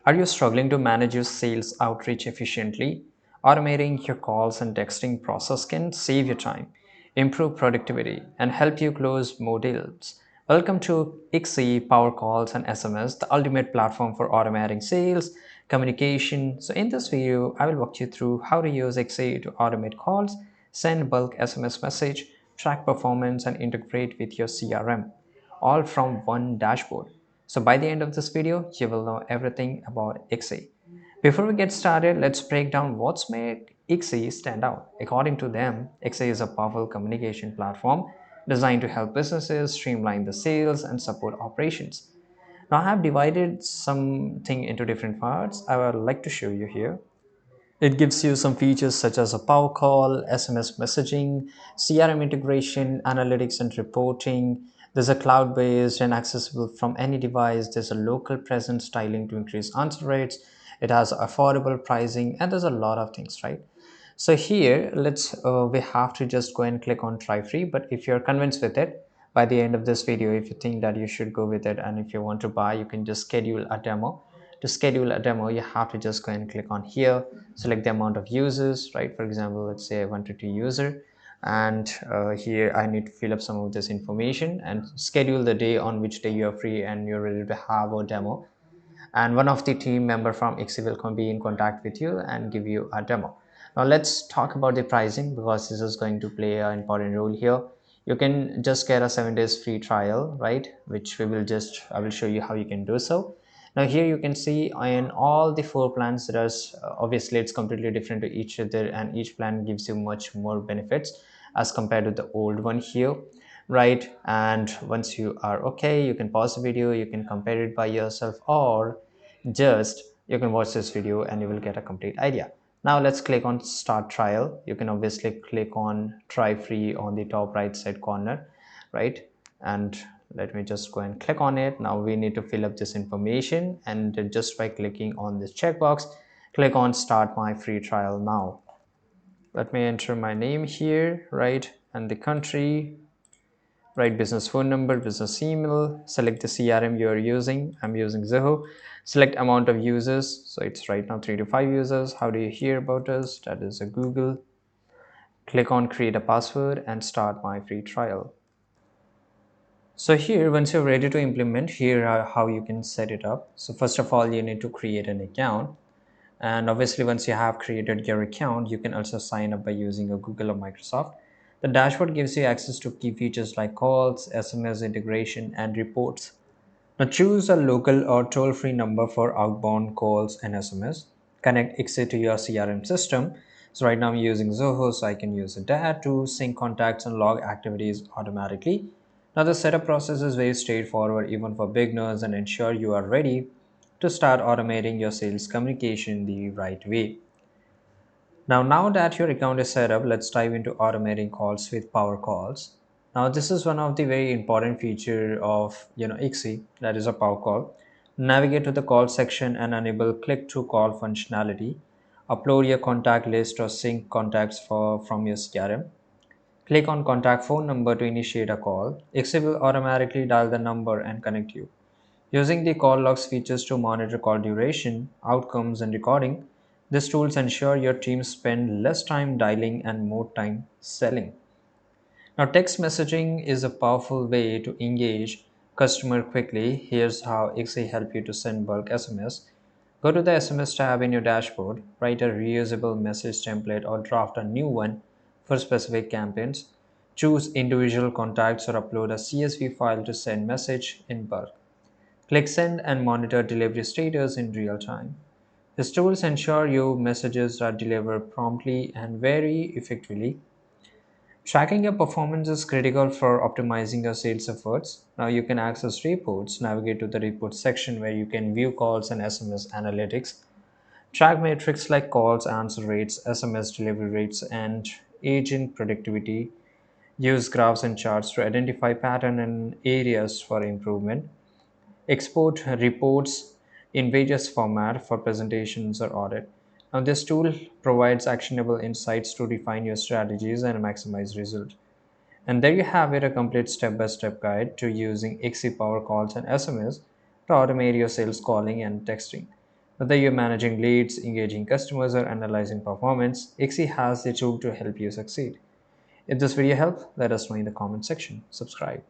Are you struggling to manage your sales outreach efficiently? Automating your calls and texting process can save you time, improve productivity, and help you close more deals. Welcome to Kixie PowerCalls and SMS, the ultimate platform for automating sales, communication. So in this video, I will walk you through how to use Kixie to automate calls, send bulk SMS message, track performance, and integrate with your CRM, all from one dashboard. So by the end of this video, you will know everything about Kixie. Before we get started, let's break down what's made Kixie stand out. According to them, Kixie is a powerful communication platform designed to help businesses streamline the sales and support operations. Now I have divided something into different parts. I would like to show you here. It gives you some features such as a power call, SMS messaging, CRM integration, analytics and reporting. There's a cloud-based and accessible from any device. There's a local presence styling to increase answer rates. It has affordable pricing, and there's a lot of things, right? So here, we have to just go and click on try free. But if you're convinced with it, by the end of this video, if you think that you should go with it, and if you want to buy, you can just schedule a demo. To schedule a demo, you have to just go and click on here, select the amount of users, right? For example, let's say I wanted to user, and here I need to fill up some of this information and schedule the day on which day you are free and you're ready to have a demo, and one of the team member from Ixi will come be in contact with you and give you a demo. Now let's talk about the pricing, because this is going to play an important role here. You can just get a 7 days free trial, right? Which I will show you how you can do so. Now here you can see in all the four plans, there's obviously it's completely different to each other, and each plan gives you much more benefits as compared to the old one here, right? And once you are okay, you can pause the video, you can compare it by yourself, or just you can watch this video and you will get a complete idea. Now let's click on start trial. You can obviously click on try free on the top right side corner, right? And let me just go and click on it. Now we need to fill up this information, and just by clicking on this checkbox, click on start my free trial now. Let me enter my name here, right? And the country, right? Business phone number, business email, select the CRM you are using. I'm using Zoho. Select amount of users. So it's right now 3 to 5 users. How do you hear about us? That is a Google. Click on create a password and start my free trial. So here, once you're ready to implement, here are how you can set it up. So first of all, you need to create an account. And obviously, once you have created your account, you can also sign up by using a Google or Microsoft. The dashboard gives you access to key features like calls, SMS integration, and reports. Now choose a local or toll-free number for outbound calls and SMS. Connect Exit to your CRM system. So right now I'm using Zoho, so I can use that to sync contacts and log activities automatically. Now the setup process is very straightforward even for beginners, and ensure you are ready to start automating your sales communication the right way. Now that your account is set up, let's dive into automating calls with Power Calls. Now, this is one of the very important feature of Ixi, that is a Power Call. Navigate to the call section and enable click to call functionality. Upload your contact list or sync contacts from your CRM. Click on contact phone number to initiate a call. Ixi will automatically dial the number and connect you. Using the call logs features to monitor call duration, outcomes, and recording, these tools ensure your team spend less time dialing and more time selling. Now, text messaging is a powerful way to engage customer quickly. Here's how Ixi help you to send bulk SMS. Go to the SMS tab in your dashboard, write a reusable message template or draft a new one for specific campaigns. Choose individual contacts or upload a CSV file to send message in bulk. Click send and monitor delivery status in real time. These tools ensure your messages are delivered promptly and very effectively. Tracking your performance is critical for optimizing your sales efforts. Now you can access reports, navigate to the report section where you can view calls and SMS analytics. Track metrics like calls, answer rates, SMS delivery rates, and agent productivity. Use graphs and charts to identify pattern and areas for improvement. Export reports in various formats for presentations or audit. Now, this tool provides actionable insights to refine your strategies and maximize results. And there you have it, a complete step-by-step guide to using Ixi Power Calls and SMS to automate your sales calling and texting. Whether you're managing leads, engaging customers, or analyzing performance, Kixie has the tool to help you succeed. If this video helped, let us know in the comment section. Subscribe.